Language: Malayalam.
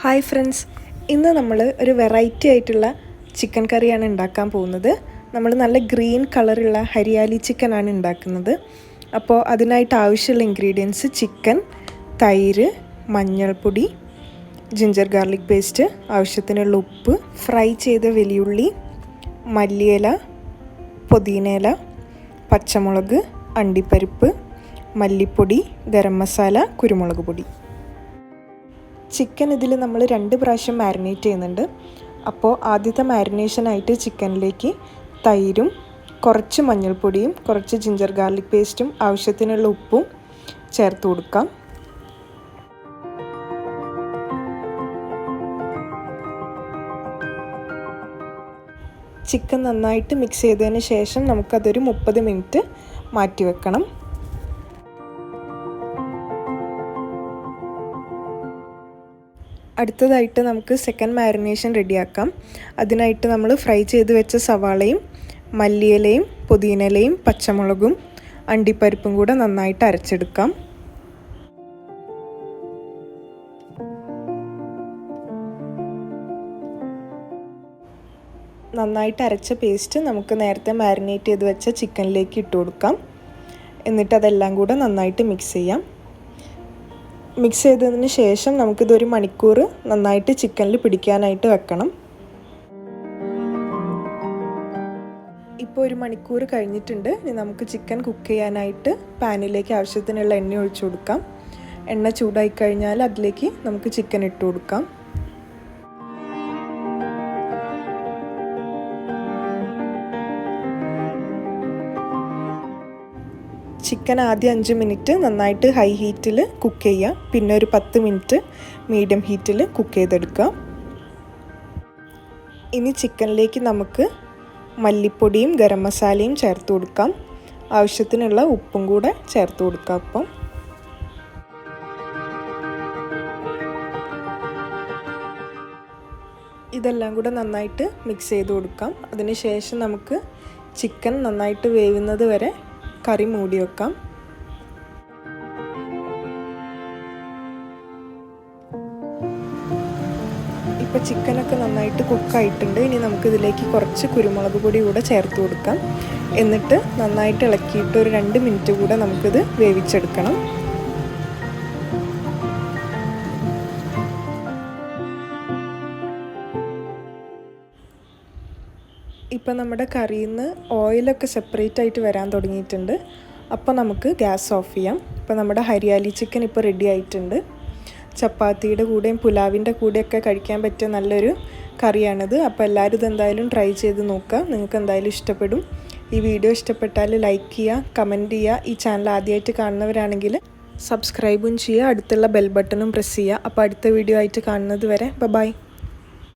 ഹായ് ഫ്രണ്ട്സ്, ഇന്ന് നമ്മൾ ഒരു വെറൈറ്റി ആയിട്ടുള്ള ചിക്കൻ കറിയാണ് ഉണ്ടാക്കാൻ പോകുന്നത്. നമ്മൾ നല്ല ഗ്രീൻ കളറുള്ള ഹരിയാലി ചിക്കനാണ് ഉണ്ടാക്കുന്നത്. അപ്പോൾ അതിനായിട്ട് ആവശ്യമുള്ള ഇൻഗ്രീഡിയൻസ് ചിക്കൻ, തൈര്, മഞ്ഞൾപ്പൊടി, ജിഞ്ചർ ഗാർലിക് പേസ്റ്റ്, ആവശ്യത്തിനുള്ള ഉപ്പ്, ഫ്രൈ ചെയ്ത വലിയുള്ളി, മല്ലിയില, പുതിനയില, പച്ചമുളക്, അണ്ടിപ്പരിപ്പ്, മല്ലിപ്പൊടി, ഗരം മസാല, കുരുമുളക് പൊടി. ചിക്കൻ ഇതിൽ നമ്മൾ 2 പ്രാവശ്യം മാരിനേറ്റ് ചെയ്യുന്നുണ്ട്. അപ്പോൾ ആദ്യത്തെ മാരിനേഷനായിട്ട് ചിക്കനിലേക്ക് തൈരും കുറച്ച് മഞ്ഞൾപ്പൊടിയും കുറച്ച് ജിഞ്ചർ ഗാർലിക് പേസ്റ്റും ആവശ്യത്തിനുള്ള ഉപ്പും ചേർത്ത് കൊടുക്കാം. ചിക്കൻ നന്നായിട്ട് മിക്സ് ചെയ്തതിന് ശേഷം നമുക്കതൊരു 30 മിനിറ്റ് മാറ്റി വെക്കണം. അടുത്തതായിട്ട് നമുക്ക് സെക്കൻഡ് മാരിനേഷൻ റെഡിയാക്കാം. അതിനായിട്ട് നമ്മൾ ഫ്രൈ ചെയ്ത് വെച്ച സവാളയും മല്ലിയിലയും പുതിനയിലയും പച്ചമുളകും അണ്ടിപ്പരിപ്പും കൂടെ നന്നായിട്ട് അരച്ചെടുക്കാം. നന്നായിട്ട് അരച്ച പേസ്റ്റ് നമുക്ക് നേരത്തെ മാരിനേറ്റ് ചെയ്ത് വെച്ച ചിക്കനിലേക്ക് ഇട്ട് കൊടുക്കാം. എന്നിട്ട് അതെല്ലാം കൂടെ നന്നായിട്ട് മിക്സ് ചെയ്യാം. മിക്സ് ചെയ്തതിന് ശേഷം നമുക്കിതൊരു മണിക്കൂർ നന്നായിട്ട് ചിക്കനിൽ പിടിക്കാനായിട്ട് വെക്കണം. ഇപ്പോൾ 1 മണിക്കൂർ കഴിഞ്ഞിട്ടുണ്ട്. ഇനി നമുക്ക് ചിക്കൻ കുക്ക് ചെയ്യാനായിട്ട് പാനിലേക്ക് ആവശ്യത്തിനുള്ള എണ്ണ ഒഴിച്ചു കൊടുക്കാം. എണ്ണ ചൂടായി കഴിഞ്ഞാൽ അതിലേക്ക് നമുക്ക് ചിക്കൻ ഇട്ട് കൊടുക്കാം. ചിക്കൻ ആദ്യം 5 മിനിറ്റ് നന്നായിട്ട് ഹൈ ഹീറ്റിൽ കുക്ക് ചെയ്യുക. പിന്നെ ഒരു 10 മിനിറ്റ് മീഡിയം ഹീറ്റിൽ കുക്ക് ചെയ്തെടുക്കുക. ഇനി ചിക്കനിലേക്ക് നമുക്ക് മല്ലിപ്പൊടിയും ഗരം മസാലയും ചേർത്ത് കൊടുക്കാം. ആവശ്യത്തിനുള്ള ഉപ്പും കൂടെ ചേർത്ത് കൊടുക്കാം. അപ്പം ഇതെല്ലാം കൂടെ നന്നായിട്ട് മിക്സ് ചെയ്ത് കൊടുക്കാം. അതിന് ശേഷം നമുക്ക് ചിക്കൻ നന്നായിട്ട് വേവുന്നത് വരെ കറി മൂടി വെക്കാം. ഇപ്പോൾ ചിക്കനൊക്കെ നന്നായിട്ട് കുക്കായിട്ടുണ്ട്. ഇനി നമുക്കിതിലേക്ക് കുറച്ച് കുരുമുളക് പൊടി കൂടെ ചേർത്ത് കൊടുക്കാം. എന്നിട്ട് നന്നായിട്ട് ഇളക്കിയിട്ട് ഒരു 2 മിനിറ്റ് കൂടെ നമുക്കിത് വേവിച്ചെടുക്കണം. ഇപ്പം നമ്മുടെ കറിയിൽ നിന്ന് ഓയിലൊക്കെ സെപ്പറേറ്റ് ആയിട്ട് വരാൻ തുടങ്ങിയിട്ടുണ്ട്. അപ്പോൾ നമുക്ക് ഗ്യാസ് ഓഫ് ചെയ്യാം. ഇപ്പോൾ നമ്മുടെ ഹരിയാലി ചിക്കൻ ഇപ്പോൾ റെഡി ആയിട്ടുണ്ട്. ചപ്പാത്തിയുടെ കൂടെയും പുലാവിൻ്റെ കൂടെയൊക്കെ കഴിക്കാൻ പറ്റിയ നല്ലൊരു കറിയാണിത്. അപ്പോൾ എല്ലാവരും ഇതെന്തായാലും ട്രൈ ചെയ്ത് നോക്കുക. നിങ്ങൾക്ക് എന്തായാലും ഇഷ്ടപ്പെടും. ഈ വീഡിയോ ഇഷ്ടപ്പെട്ടാൽ ലൈക്ക് ചെയ്യുക, കമൻറ്റ് ചെയ്യുക. ഈ ചാനൽ ആദ്യമായിട്ട് കാണുന്നവരാണെങ്കിൽ സബ്സ്ക്രൈബും ചെയ്യുക. അടുത്തുള്ള ബെൽ ബട്ടണും പ്രസ് ചെയ്യുക. അപ്പോൾ അടുത്ത വീഡിയോ ആയിട്ട് കാണുന്നത് വരെ ബൈ.